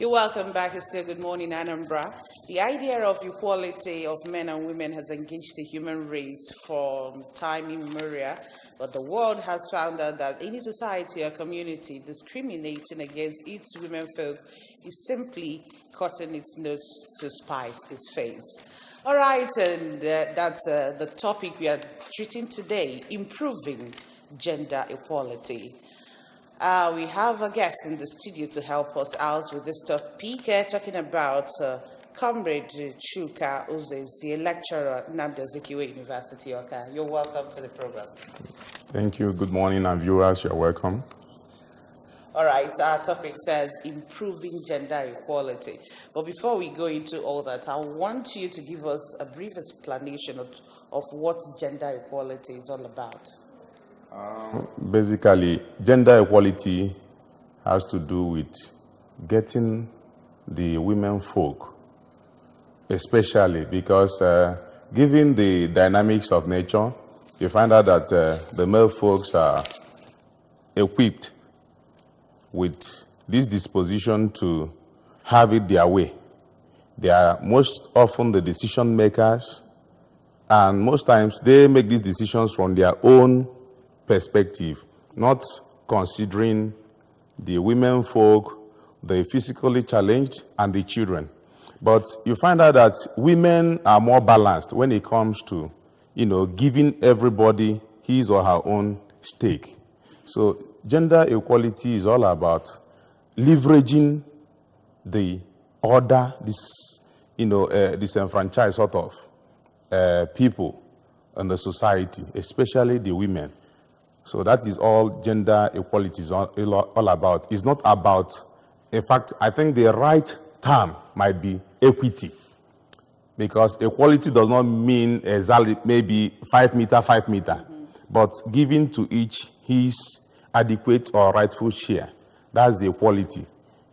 You're welcome back. It's still Good Morning, Anambra. The idea of equality of men and women has engaged the human race from time immemorial, but the world has found out that any society or community discriminating against its women folk is simply cutting its nose to spite its face. All right, and that's the topic we are treating today, improving gender equality. We have a guest in the studio to help us out with this topic, talking about Comrade Chuka Uzezi, a lecturer at Anambra University. Okay, you're welcome to the program. Thank you. Good morning, and viewers, you're welcome. All right, our topic says improving gender equality. But before we go into all that, I want you to give us a brief explanation of what gender equality is all about. Basically, gender equality has to do with getting the women folk, especially because given the dynamics of nature, you find out that the male folks are equipped with this disposition to have it their way. They are most often the decision makers, and most times they make these decisions from their own perspective, not considering the women folk, the physically challenged, and the children. But you find out that women are more balanced when it comes to, giving everybody his or her own stake. So gender equality is all about leveraging the order, disenfranchised sort of people in the society, especially the women. So that is all gender equality is all about. It's not about, in fact, I think the right term might be equity. Because equality does not mean exactly maybe 5 meter, 5 meter, but giving to each his adequate or rightful share. That's the equality.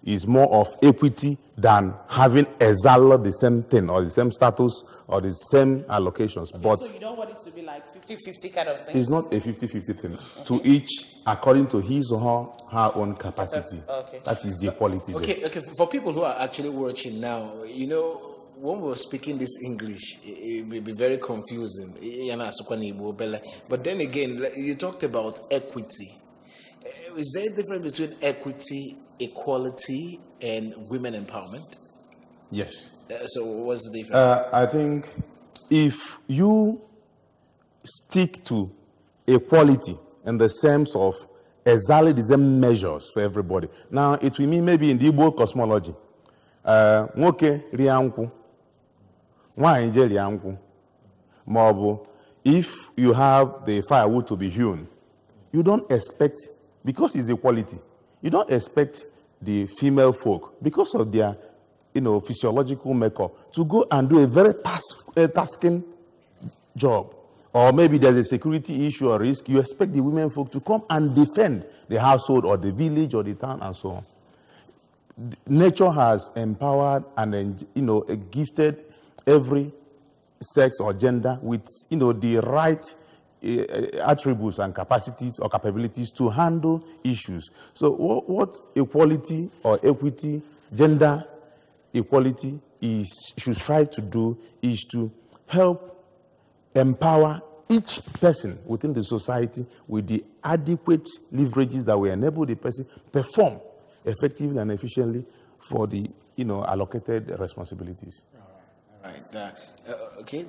It's more of equity than having exactly the same thing or the same status or the same allocations. Okay, but so you don't want it to be like 50-50 kind of thing? It's not a 50-50 thing. Okay. To each, according to his or her own capacity. Okay. That is the equality. Okay. For people who are actually watching now, when we were speaking this English, it will be very confusing. But then again, you talked about equity. Is there a difference between equity, equality, and women empowerment? Yes. So what's the difference? I think if you stick to equality in the sense of exactly the same measures for everybody. Now, it will mean maybe in the Igbo cosmology, nwoke rie nkwụ, nwaanyị je rie nkwụ, maọbụ if you have the firewood to be hewn, you don't expect, because it's equality, you don't expect the female folk, because of their physiological makeup, to go and do a very tasking job. Or maybe there's a security issue or risk, you expect the women folk to come and defend the household or the village or the town and so on. Nature has empowered and gifted every sex or gender with the right attributes and capacities or capabilities to handle issues. So what equality or equity, gender equality should strive to do is to help empower each person within the society with the adequate leverages that will enable the person perform effectively and efficiently for the allocated responsibilities. All right. Okay,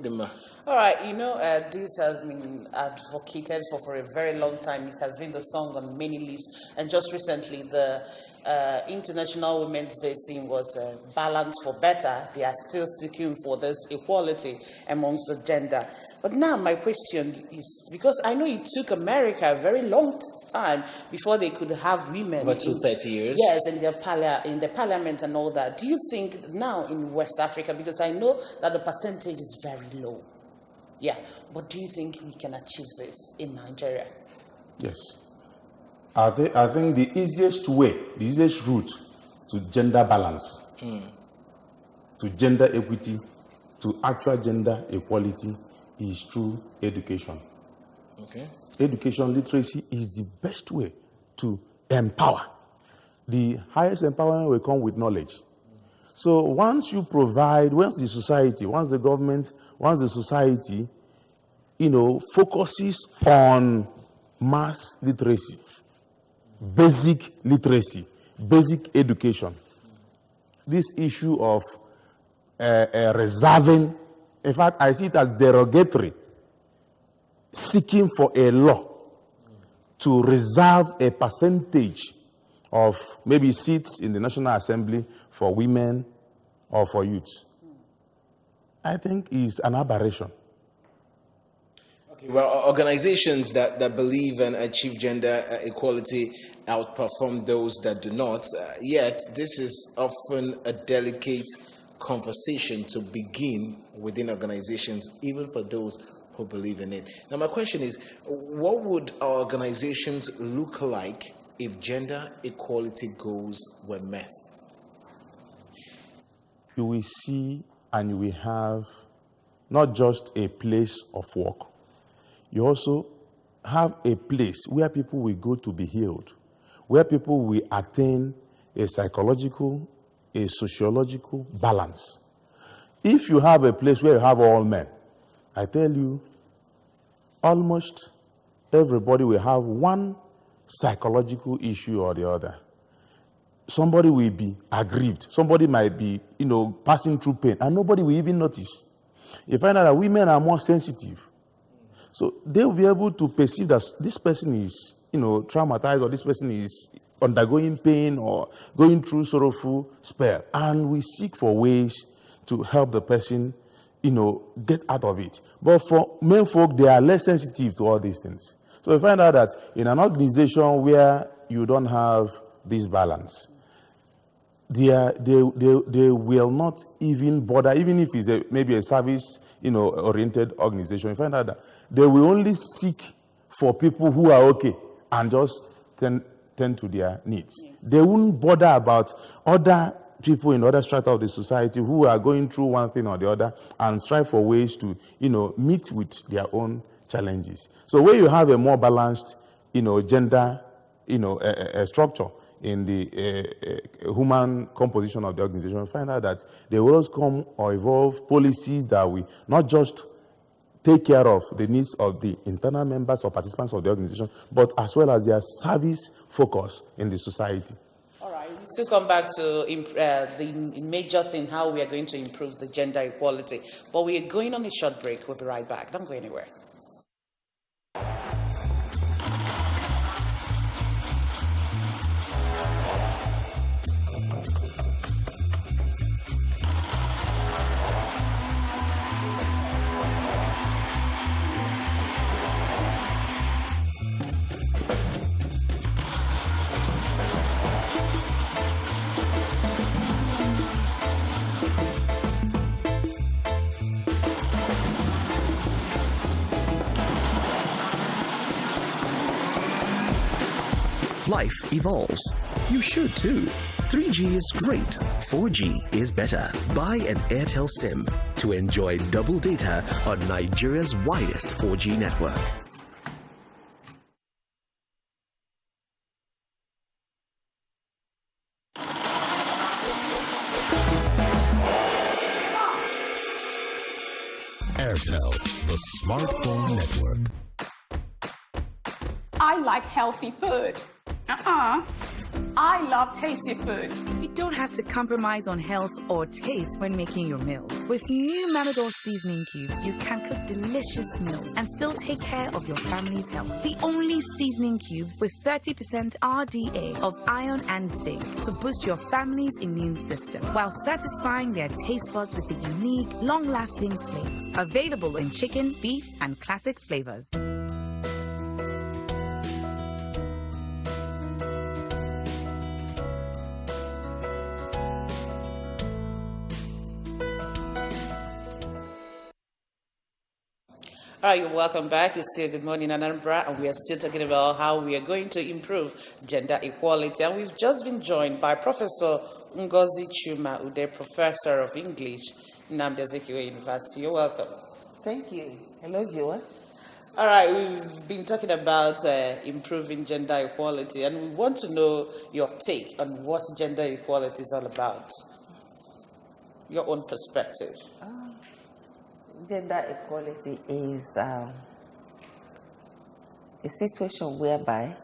all right, this has been advocated for a very long time. It has been the song on many lips, and just recently the International Women's Day theme was balance for better. They are still sticking for this equality amongst the gender. But now my question is, because I know it took America a very long time before they could have women. About 30 years? Yes, in the parliament and all that. Do you think now in West Africa, because I know that the percentage is very low. Yeah, but do you think we can achieve this in Nigeria? Yes. I think the easiest route to gender balance, to gender equity, to actual gender equality is through education. Okay. Education literacy is the best way to empower. The highest empowerment will come with knowledge. So once you provide, once the society, once the government, once the society, focuses on mass literacy, basic literacy, basic education, this issue of reserving, in fact, I see it as derogatory, seeking for a law to reserve a percentage of maybe seats in the National Assembly for women or for youths, I think is an aberration. Okay, well, organizations that believe and achieve gender equality outperform those that do not, yet this is often a delicate conversation to begin within organizations, even for those who believe in it. Now, my question is, what would our organizations look like if gender equality goals were met? You will see and you will have not just a place of work. You also have a place where people will go to be healed, where people will attain a psychological, a sociological balance. If you have a place where you have all men, I tell you, almost everybody will have one psychological issue or the other. Somebody will be aggrieved. Somebody might be, passing through pain, and nobody will even notice. You find out that women are more sensitive. So they will be able to perceive that this person is, traumatized, or this person is undergoing pain or going through sorrowful spell. And we seek for ways to help the person, get out of it. But for men folk, they are less sensitive to all these things. So we find out that in an organization where you don't have this balance, they will not even bother, even if it's maybe a service, oriented organization. You find out that they will only seek for people who are okay and just tend to their needs. Yes. They won't bother about other people in other strata of the society who are going through one thing or the other and strive for ways to, meet with their own challenges. So where you have a more balanced, gender, structure in the human composition of the organization, find out that there will always come or evolve policies that will not just take care of the needs of the internal members or participants of the organization, but as well as their service focus in the society. All right, we'll still come back to the major thing, how we are going to improve the gender equality. But we are going on a short break. We'll be right back. Don't go anywhere. Life evolves. You should too. 3G is great. 4G is better. Buy an Airtel SIM to enjoy double data on Nigeria's widest 4G network. Airtel, the smartphone network. I like healthy food. I love tasty food. You don't have to compromise on health or taste when making your meals. With new Mamador seasoning cubes, you can cook delicious meals and still take care of your family's health. The only seasoning cubes with 30% RDA of iron and zinc to boost your family's immune system while satisfying their taste buds with a unique, long-lasting flavor. Available in chicken, beef, and classic flavors. All right, you're welcome back. It's still Good Morning Anambra, and we are still talking about how we are going to improve gender equality. And we've just been joined by Professor Ngozi Chuma Ude, Professor of English in Anambra University. You're welcome. Thank you. Hello, Joa. All right, we've been talking about improving gender equality, and we want to know your take on what gender equality is all about. your own perspective? Gender equality is a situation whereby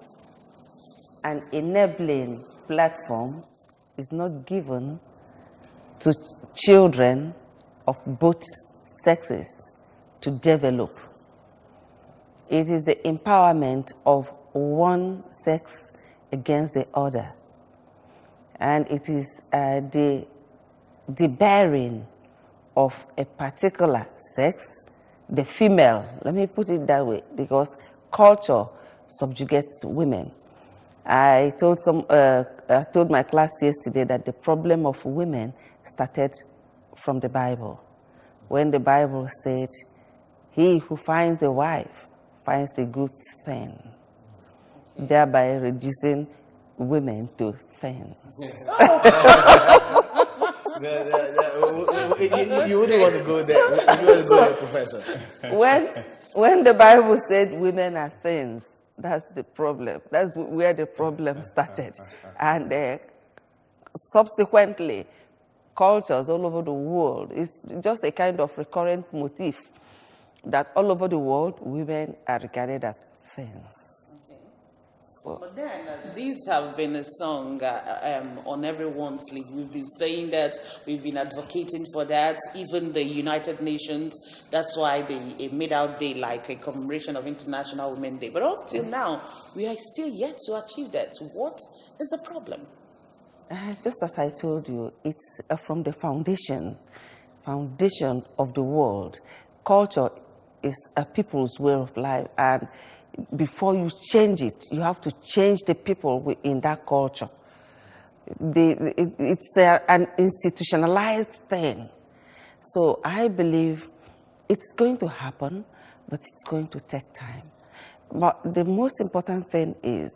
an enabling platform is not given to children of both sexes to develop. It is the empowerment of one sex against the other. And it is the bearing of a particular sex, the female, let me put it that way, because culture subjugates women. I told my class yesterday that the problem of women started from the Bible. When the Bible said, "He who finds a wife finds a good thing," thereby reducing women to things. You wouldn't want to go there. You want to go there, Professor. When the Bible said women are things, that's the problem. That's where the problem started. And subsequently, cultures all over the world, it's just a kind of recurrent motif that all over the world, women are regarded as things. But then, these have been a song on everyone's lips. We've been saying that, we've been advocating for that. Even the United Nations, that's why they made out day like a commemoration of International Women's Day. But up till now, we are still yet to achieve that. What is the problem? Just as I told you, it's from the foundation of the world. Culture is a people's way of life, and before you change it, you have to change the people in that culture. It's an institutionalized thing. So I believe it's going to happen, but it's going to take time. But the most important thing is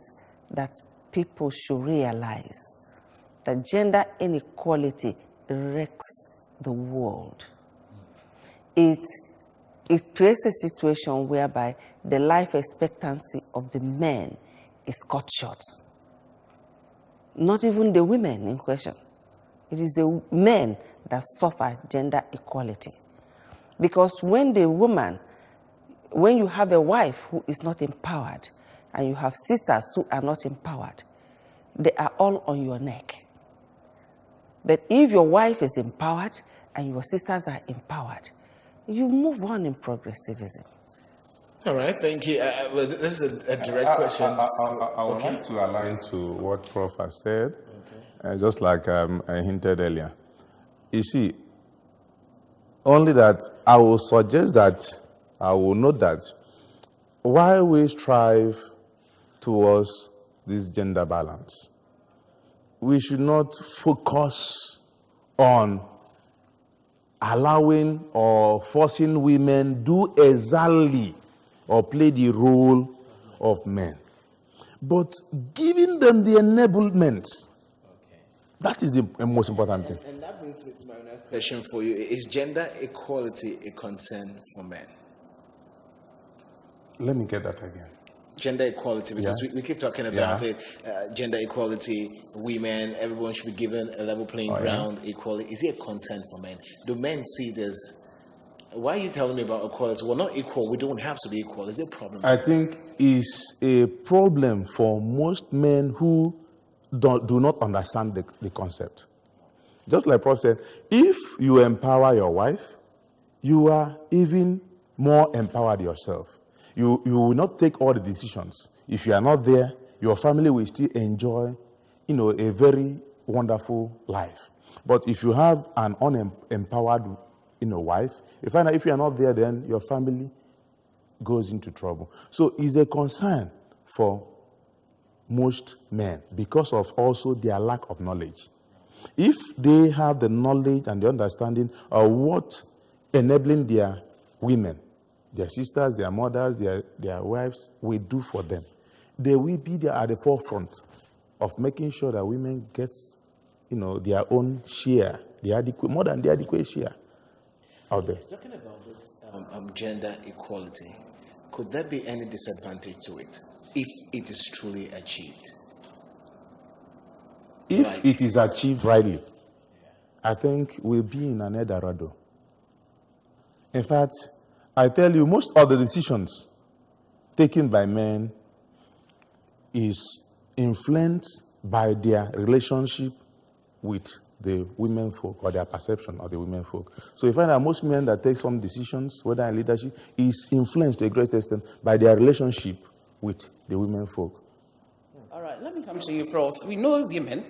that people should realize that gender inequality wrecks the world. It creates a situation whereby the life expectancy of the men is cut short. Not even the women in question. It is the men that suffer gender equality. Because when you have a wife who is not empowered, and you have sisters who are not empowered, they are all on your neck. But if your wife is empowered and your sisters are empowered, you move on in progressivism. All right, thank you. Well, this is a direct question. I would like to align to what Prof has said, just like I hinted earlier. You see, only that I will suggest that, I will note that while we strive towards this gender balance, we should not focus on allowing or forcing women do exactly or play the role of men, but giving them the enablement. That is the most important thing. And that brings me to my next question for you. Is gender equality a concern for men? Let me get that again. Gender equality, because we keep talking about it. Gender equality, women, everyone should be given a level playing ground, equality. Is it a concern for men? Do men see this? Why are you telling me about equality? We're not equal. We don't have to be equal. Is it a problem? I think it's a problem for most men who do not understand the concept. Just like Prof said, if you empower your wife, you are even more empowered yourself. You will not take all the decisions. If you are not there, your family will still enjoy, a very wonderful life. But if you have an unempowered, wife, you find out if you are not there, then your family goes into trouble. So it's a concern for most men because of also their lack of knowledge. If they have the knowledge and the understanding of what enabling their women, their sisters, their mothers, their wives will do for them, they will be there at the forefront of making sure that women get, their own share, more than the adequate share out there. Talking about this gender equality, could there be any disadvantage to it if it is truly achieved? If it is achieved rightly, I think we'll be in an Eldorado. In fact, I tell you, most of the decisions taken by men is influenced by their relationship with the women folk or their perception of the women folk. So you find that most men that take some decisions, whether in leadership, is influenced to a great extent by their relationship with the women folk. All right, let me come to you, Prof. We know women,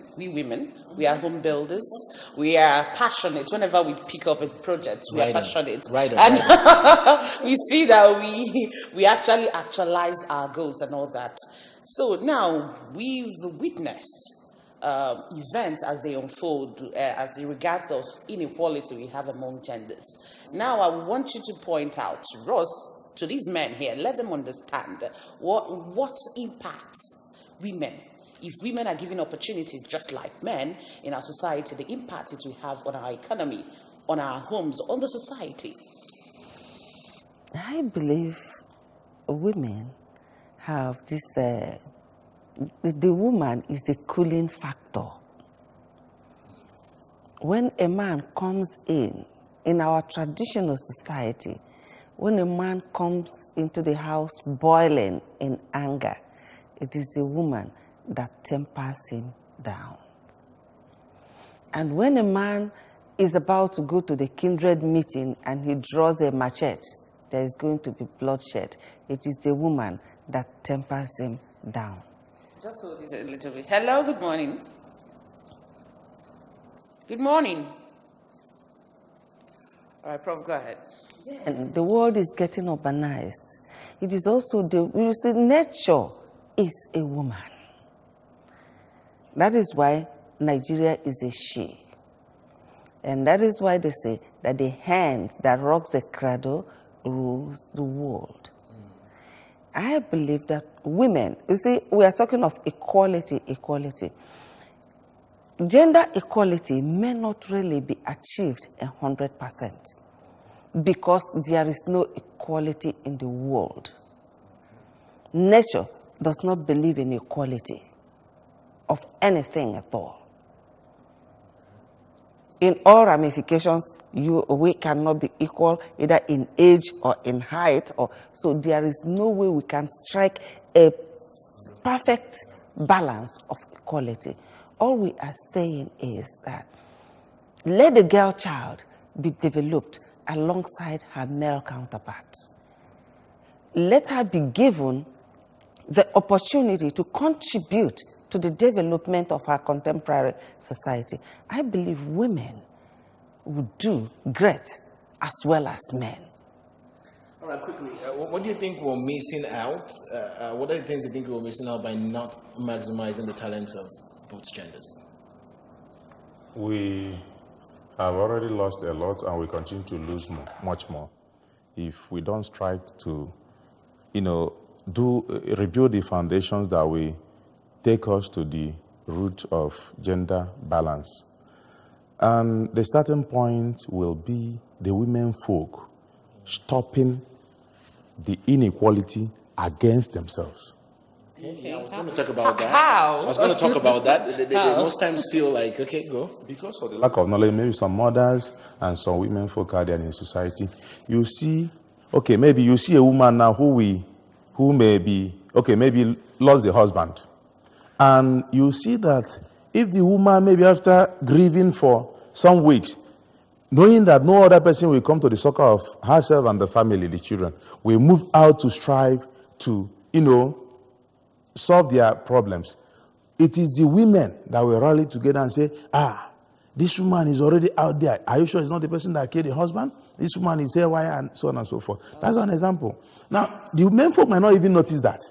we are home builders. We are passionate. Whenever we pick up a project, we are passionate. And we see that we actually actualize our goals and all that. So now we've witnessed events as they unfold, as in regards of inequality we have among genders. Now I want you to point out, Ross, to these men here, let them understand what impacts women. If women are given opportunity just like men in our society, the impact it will have on our economy, on our homes, on the society. I believe women have this, the woman is a cooling factor. When a man comes in our traditional society, when a man comes into the house boiling in anger, it is the woman that tempers him down. And when a man is about to go to the kindred meeting and he draws a machete, there is going to be bloodshed. It is the woman that tempers him down. Just hold it a little bit. Hello, good morning. Good morning. All right, Prof, go ahead. And the world is getting urbanized. It is also you see, nature is a woman. That is why Nigeria is a she. And that is why they say that the hand that rocks the cradle rules the world. I believe that women, you see, we are talking of equality. Gender equality may not really be achieved 100% because there is no equality in the world. Nature does not believe in equality of anything at all. In all ramifications, we cannot be equal either in age or in height, so there is no way we can strike a perfect balance of equality. All we are saying is that let the girl child be developed alongside her male counterparts. Let her be given the opportunity to contribute to the development of our contemporary society. I believe women would do great as well as men. All right, quickly, what do you think we're missing out? What are the things you think we're missing out by not maximizing the talents of both genders? We have already lost a lot and we continue to lose much more if we don't strive to, rebuild the foundations that we take us to the root of gender balance. And the starting point will be the women folk stopping the inequality against themselves. Okay. I was going to talk about that. How? I was going to talk about that. They most times feel like, okay, go. Because of the lack of knowledge, maybe some mothers and some women folk out there in society, you see, maybe you see a woman now who maybe lost the husband. And you see that if the woman, maybe after grieving for some weeks, knowing that no other person will come to the succor of herself and the family, the children, will move out to strive to, solve their problems. It is the women that will rally together and say, this woman is already out there. Are you sure it's not the person that killed the husband? This woman is here, why, and so on and so forth. That's an example. Now, the men folk might not even notice that.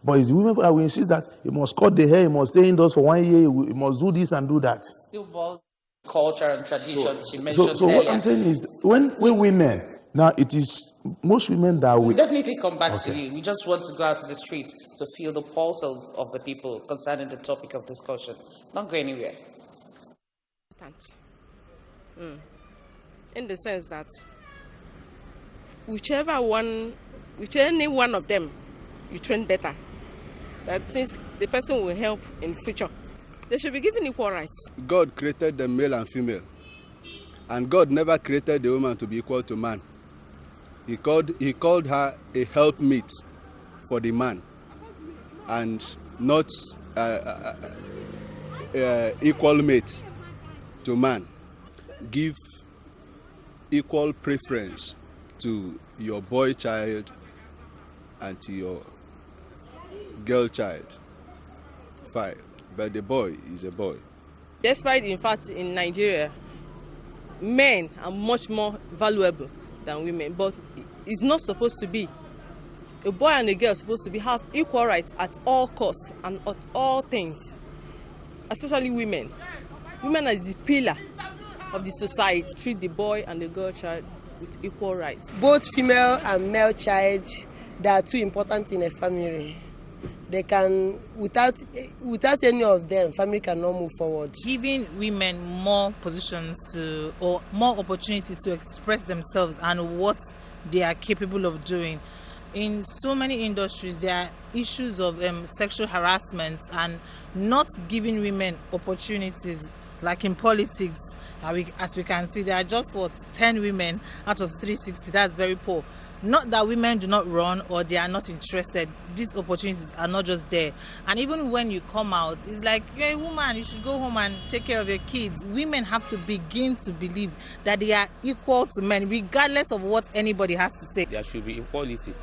But it's the women that will insist that he must cut the hair, he must stay indoors for 1 year, he must do this and do that. Still about culture and tradition she mentioned so what I'm saying is, when women, now it is most women that will... We'll definitely come back to you. We just want to go out to the streets to feel the pulse of the people concerning the topic of discussion. Don't go anywhere. In the sense that whichever one of them you train better, that since the person will help in future. They should be given equal rights. God created the male and female. And God never created the woman to be equal to man. He called her a helpmeet for the man, and not equal mate to man. Give equal preference to your boy child and to your girl child. Fine, but the boy is a boy. Despite, in fact, in Nigeria, men are much more valuable than women, but it's not supposed to be. A boy and a girl are supposed to have equal rights at all costs and at all things, especially women. Women are the pillar of the society. Treat the boy and the girl child with equal rights. Both female and male child, they are too important in a family. They can, without any of them, family cannot move forward. Giving women more positions or more opportunities to express themselves and what they are capable of doing. In so many industries, there are issues of sexual harassment and not giving women opportunities, like in politics. As we can see, there are just 10 women out of 360. That's very poor. Not that women do not run or they are not interested. These opportunities are not just there. And even when you come out, it's like, you're a woman, you should go home and take care of your kids. Women have to begin to believe that they are equal to men, regardless of what anybody has to say. There should be equality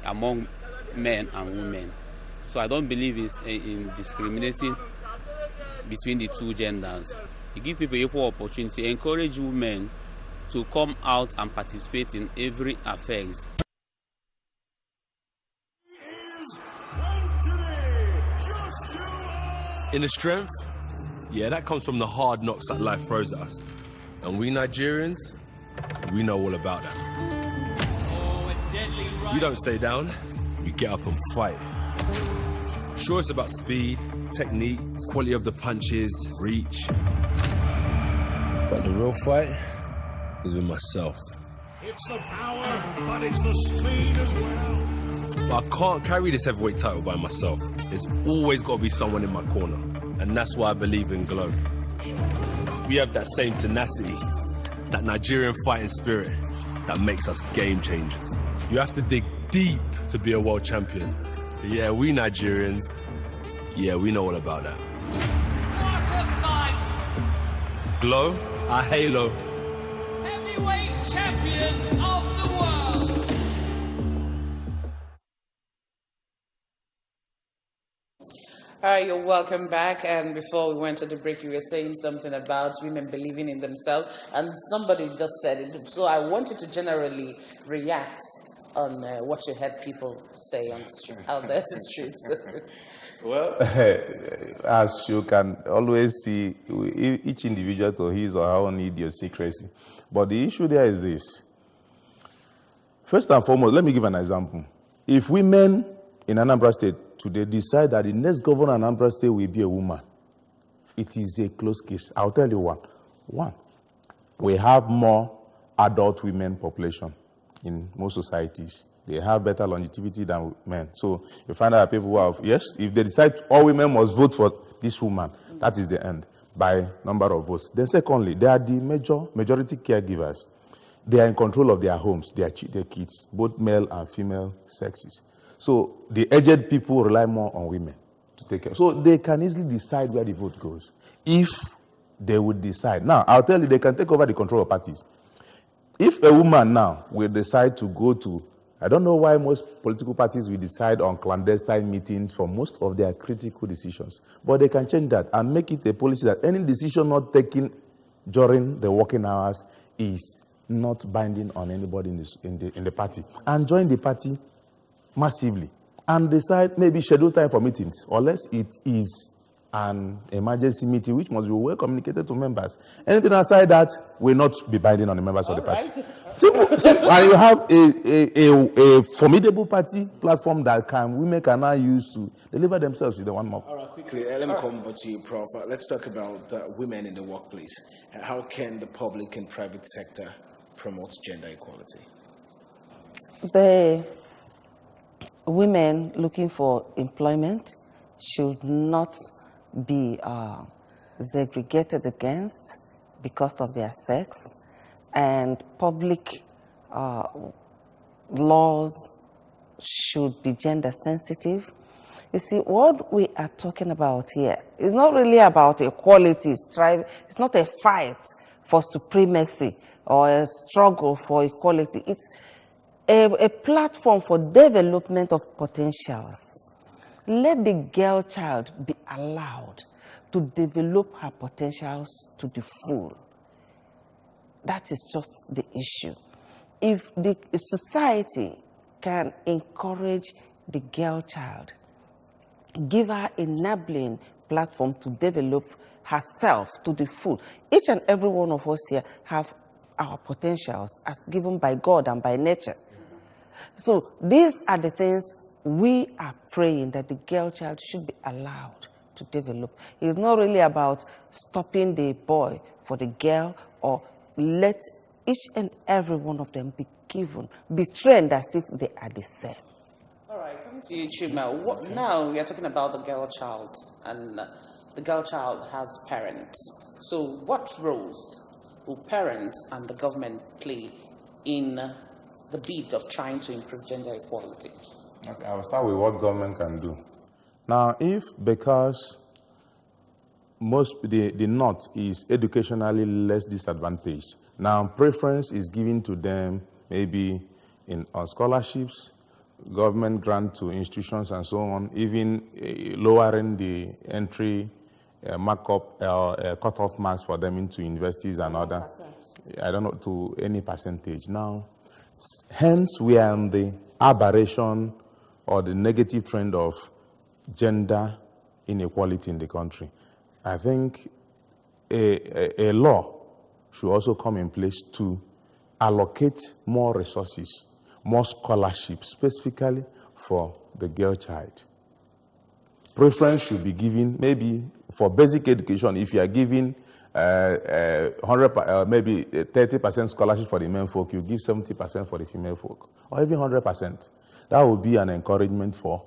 among men and women. So I don't believe in discriminating between the two genders. You give people equal opportunity, encourage women to come out and participate in every affairs. Inner strength? Yeah, that comes from the hard knocks that life throws at us. And we Nigerians, we know all about that. You don't stay down, you get up and fight. Sure, it's about speed, technique, quality of the punches, reach. But the real fight is with myself. It's the power, but it's the speed as well. But I can't carry this heavyweight title by myself. There's always got to be someone in my corner. And that's why I believe in Glow. We have that same tenacity, that Nigerian fighting spirit that makes us game changers. You have to dig deep to be a world champion. But yeah, we Nigerians, yeah, we know all about that. What a fight! Glow, our halo. Heavyweight champion of the world! All right, you're welcome back. And before we went to the break, you were saying something about women believing in themselves, and somebody just said it. So I want you to generally react on what you heard people say on the street, out there the streets. Well, as you can always see, each individual to his or her own idiosyncrasy. But the issue there is this. First and foremost, let me give an example. If women in Anambra State today decide that the next governor of Anambra State will be a woman, it is a close case. I'll tell you what. One, we have more adult women population in most societies. They have better longevity than men. So you find out that people who have, yes, if they decide all women must vote for this woman, that is the end by number of votes. Then secondly, they are the majority caregivers. They are in control of their homes, their kids, both male and female sexes. So the aged people rely more on women to take care. So they can easily decide where the vote goes if they would decide. Now, I'll tell you, they can take over the control of parties. If a woman now will decide to go to, I don't know why most political parties will decide on clandestine meetings for most of their critical decisions, but they can change that and make it a policy that any decision not taken during the working hours is not binding on anybody in the party, and join the party massively and decide maybe schedule time for meetings, unless it is an emergency meeting which must be well communicated to members. Anything outside that will not be binding on the members of the party. Simple. And you have a formidable party platform that women can now use to deliver themselves with the one more. All right, quickly, let me come over to you, Prof. Let's talk about women in the workplace. How can the public and private sector promote gender equality? The women looking for employment should not be segregated against because of their sex, and public laws should be gender sensitive. You see, what we are talking about here is not really about equality. It's not a fight for supremacy or a struggle for equality. It's a platform for development of potentials. Let the girl child be allowed to develop her potentials to the full. That is just the issue. If the society can encourage the girl child, give her enabling platform to develop herself to the full. Each and every one of us here have our potentials as given by God and by nature. So these are the things we are praying that the girl child should be allowed to develop. It's not really about stopping the boy for the girl, or let each and every one of them be trained as if they are the same. All right, coming to you, Chuma. Now we are talking about the girl child, and the girl child has parents. So what roles will parents and the government play in the bid of trying to improve gender equality? Okay, I will start with what government can do. Now, if because the North is educationally less disadvantaged, now preference is given to them maybe on scholarships, government grant to institutions and so on, even lowering the entry markup cutoff marks for them into universities and other, I don't know, to any percentage. Now, hence we are in the aberration or the negative trend of gender inequality in the country. I think a law should also come in place to allocate more resources, more scholarships, specifically for the girl child. Preference should be given maybe for basic education. If you are giving 100, maybe 30% scholarship for the men folk, you give 70% for the female folk, or even 100%. That would be an encouragement for.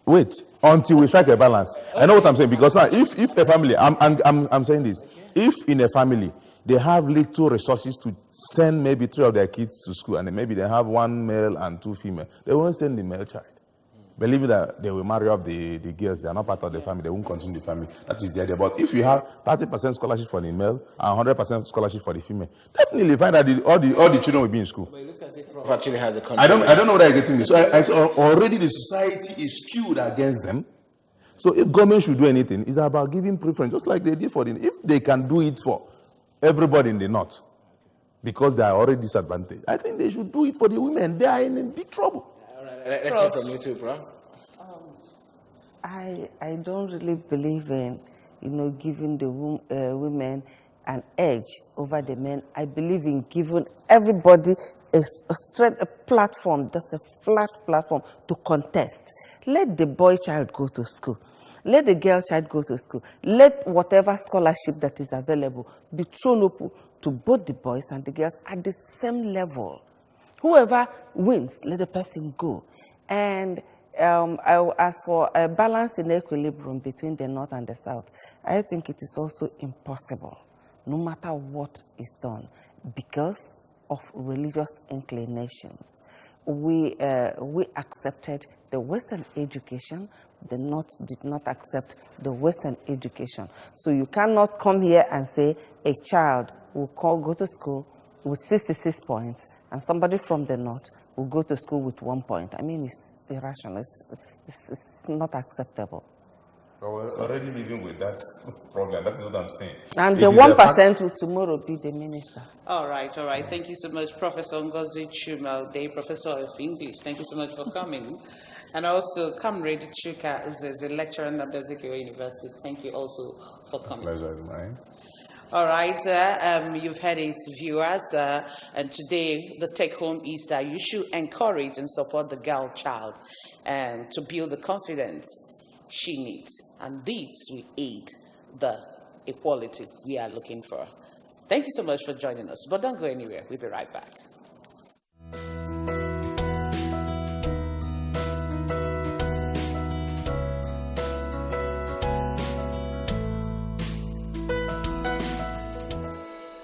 Wait until we strike a balance. Okay. I know what I'm saying, because now, if a family, I'm saying this, if in a family they have little resources to send maybe 3 of their kids to school, and maybe they have 1 male and 2 female, they won't send the male child. Believe that they will marry off the girls. They are not part of the family. They won't continue the family. That is the idea. But if you have 30% scholarship for the male and 100% scholarship for the female, definitely find that all the children will be in school. But it looks as if Prof actually has a country. I don't know whether you're getting me. So already the society is skewed against them. So if government should do anything, it's about giving preference, just like they did for the. If they can do it for everybody in the North, because they are already disadvantaged, I think they should do it for the women. They are in big trouble. Let's hear from you too, bro. I don't really believe in, giving the women an edge over the men. I believe in giving everybody a platform, just a flat platform to contest. Let the boy child go to school. Let the girl child go to school. Let whatever scholarship that is available be thrown open to both the boys and the girls at the same level. Whoever wins, let the person go. And as for a balance in equilibrium between the North and the South, I think it is also impossible, no matter what is done, because of religious inclinations. We accepted the Western education. The North did not accept the Western education. So you cannot come here and say a child will go to school with 66 points and somebody from the North will go to school with 1 point. I mean, it's irrational. It's not acceptable. But we're already living with that problem. That's what I'm saying. And the 1% will tomorrow be the minister. All right. Thank you so much, Professor Ngozi Chuma, Professor of English. Thank you so much for coming. And also, Comrade Chuka, who is a lecturer at Azikiwe University. Thank you also for coming. Pleasure is mine. All right, you've heard it, viewers, and today the take-home is that you should encourage and support the girl child and to build the confidence she needs, and this will aid the equality we are looking for. Thank you so much for joining us, but don't go anywhere. We'll be right back.